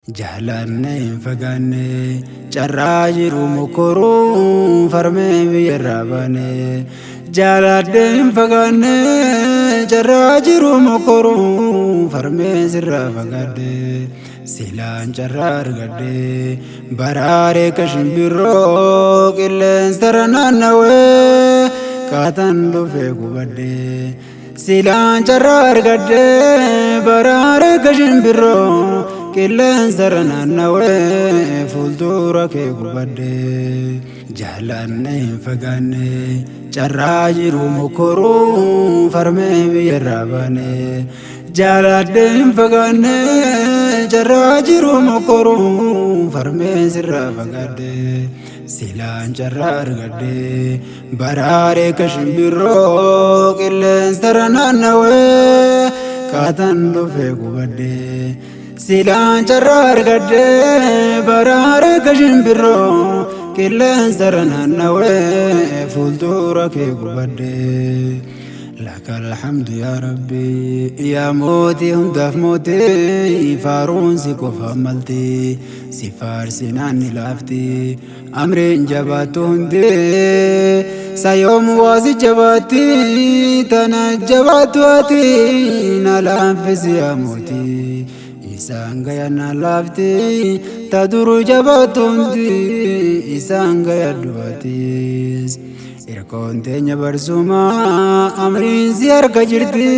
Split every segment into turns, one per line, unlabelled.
Jaalanne hin fagaanne carraa jiru mokoruu farmee biyyarraa baane. Jaaladde hin fagaanne carraa jiru mokoruu farmee sirraa fagaadde. Silaan carraa argadde baraaree ka shimbirroo qilleensarra naannawee kaataan dhufee gubadde. Silaan carraa argadde baraaree ka shimbirroo qilleensarra naannawee fuuldura kee gubadde. Jaalanne hin fagaanne carraa jiru mokoruu farmee biyyarraa baane. Jaaladde hin fagaanne carraa jiru mokoruu farmee sirraa fagaadde. Silaan carraa argadde baraaree ka shimbirroo qilleensarra naannawee kaataan dhufee gubadde. Silaan carraa argadde baraaree ka shimbirroo qilleensarra naannawee fuuldura kee gubadde. Laka alhamdu yaa Rabbi yaa mootii hundaaf mootii faaruun si qofa malti si faarsinaan ni laafti amreen jabaattu hundee sayoom waasi jabaatti tana jabaattu ati na laaffisi yaa mootii isaan gayan na laafti ta duru jabaattu hundi isaan gayaddu atis. Irkoon teenya barsuma amriin si harka jirti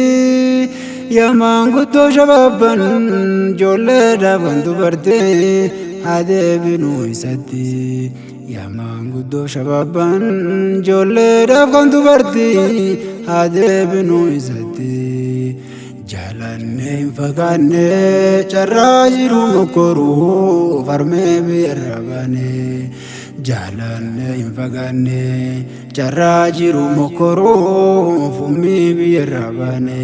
yaa maanguddoo shabaabban ijoolleedhaaf kan dubarte adeebinuu isatti. Yaa maanguddoo shabaabban ijoolleedhaaf kan dubarti adeebinuu isatti. Jaalanne hin fagaanne carraa jiru mokoruu farmee biyyarraa baane. Jaalanne hin fagaanne carraa jiru mokoruu fummii biyyarraa baane.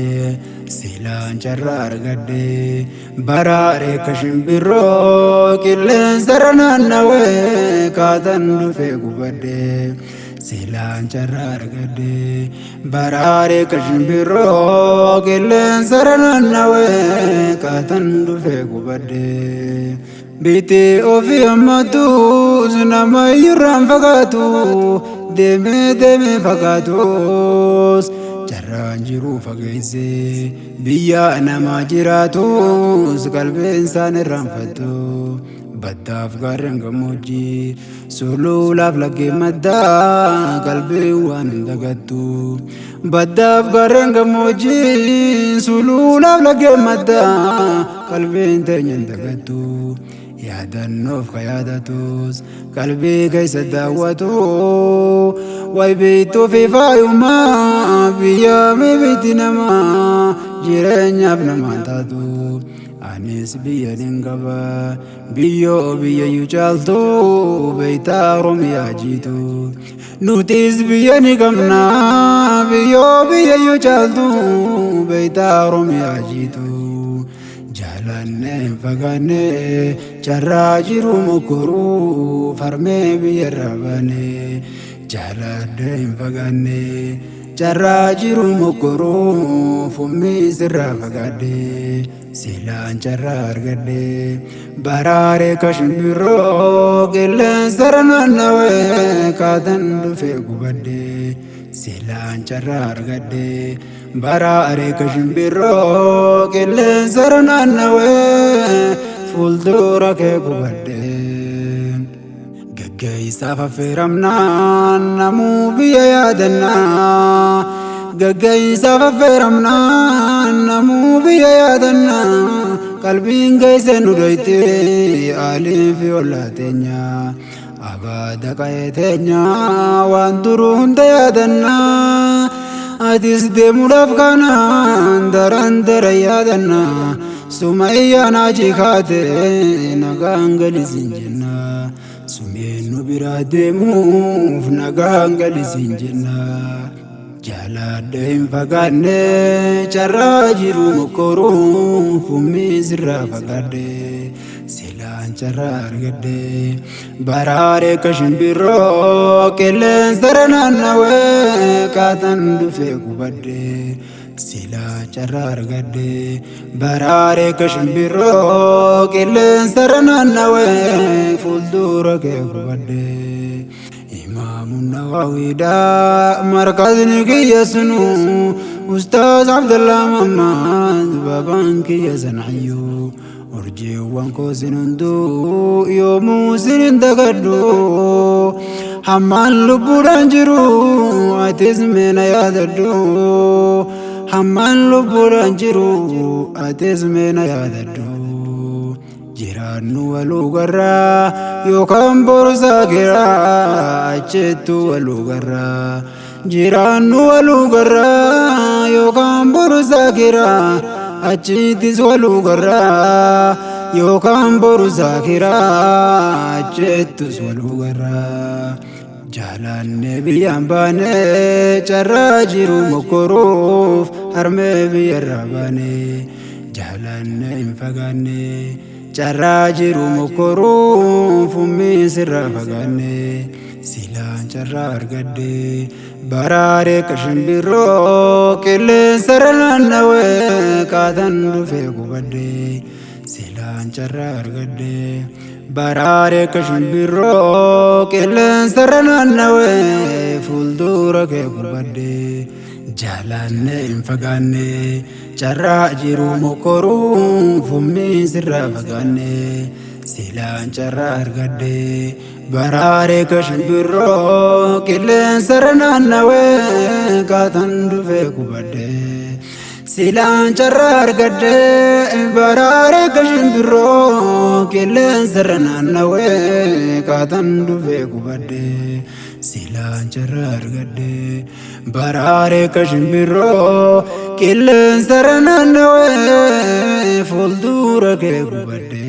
Silaan carraa argadde baraaree ka shimbirroo qilleensarra naannawee kaataan dhufee gubadde. Silaan carraa argadde baraaree ka shimbirroo qilleensarra naannawee kaataan dhufee gubadde. Biti ofii hammatuus nama iyyurraan fagaatu deemee fagaatus carraan jiru fageesse biyya nama jiraatus qalbiin isaan irraanfattu. Baddaaf gaarreen gammoojjii sululaaf laggeen maddaa qalbiin waan hin dagattu. Baddaaf gaarreen gammoojjii sululaaf laggeen maddaa qalbiin teenya hin dagattu. Yaadannoof ka yaadatus qalbii keessa daawwatu wayi beektuu fi faayummaa biyya miibiti namaa jireenyaaf namaan taatu. Anis biyya nin qaba biyyayyuu caaltu beektaa Oromiyaa jiitu. Nutis biyya ni qabna biyyayyuu caaltu beektaa Oromiyaa jiitu. Jaalanne hin fagaanne carraa jiru mokoruu farmee biyyarraa baane. Jaaladde hin fagaanne carraa jiru mokoruu fummii sirraa fagaadde. Silaan carraa argadde baraaree ka shimbirroo qilleensarra naannawee kaataan dhufee gubadde. Silaan carraa argadde baraaree ka shimbirroo qilleensarra naannawee fuuldura kee gubadde. Gaggeessaaf affeeramnaan namuu biyya yaadannaa. Gaggeessaaf affeeramnaan namuu biyya yaadannaa. Qalbiin geesse nu dhoyte aalii fi ollaa teenya abaada qa'ee teenya waan turu hunda yaadannaa. Atis deemuudhaaf kanaan daran yaadannaa. Sumayyaan achi kaate nagaan galisiin jenna. Sumeen nu biraa deemuuf nagaan galisiin jenna. Jaaladde hin fagaanne carraa jiru mokoruu fummii sirraa fagaadde. Silaan carraa argadde baraaree ka shimbirroo qilleensarra naannawee kaataan dhufee gubadde. silaa carraa argadde baraaree ka shimbirroo qilleensarra naannawee fuuldura kee gubadde imaamun nawaawiidhaa markazni kiyya sunu ustaaz Abdallah Muhammad baabaan kiyya sancayyuu urjiiwwan koo sin hunduu yoomuu sinin dagadhu hammaan lubbuudhaan jiru atis meena yaadadhu hammaan lubbuudhaan jiru atis meena yaadadhu jiraannu waluu garraa yookaan borusaa kiraa achitti waluu garraa jiraannu waluu garraa yookaan borusaa kiraa achittis waluu garraa yookaan borusaa kiraa achittis waluu garraa jaalanne biyyaan baane carraa jiru mokkoruuf harmee biyyarraa baane jaalanne hin fagaanne carraa jiru mokkoruuf ummii sirraa fagaanne silaan carraa argadde baraaree ka shimbirroo qilleensarra naannawee kaatan dhufee gubadde silaan carraa argadde baraaree ka shimbirroo qilleensarra naannawee fuuldura kee gubadde jaalanne hin fagaanne carraa jiru mokkoruuf ummii sirraa fagaanne silaan carraa argadde baraaree ka shimbirroo qilleensarra naannawee kaatan dhufee gubadde silaan carraa argadde baraaree ka shimbirroo qilleensarra naannawee kaatan dhufee gubadde silaan carraa argadde baraaree ka shimbirroo qilleensarra naannawee fuuldura kee gubadde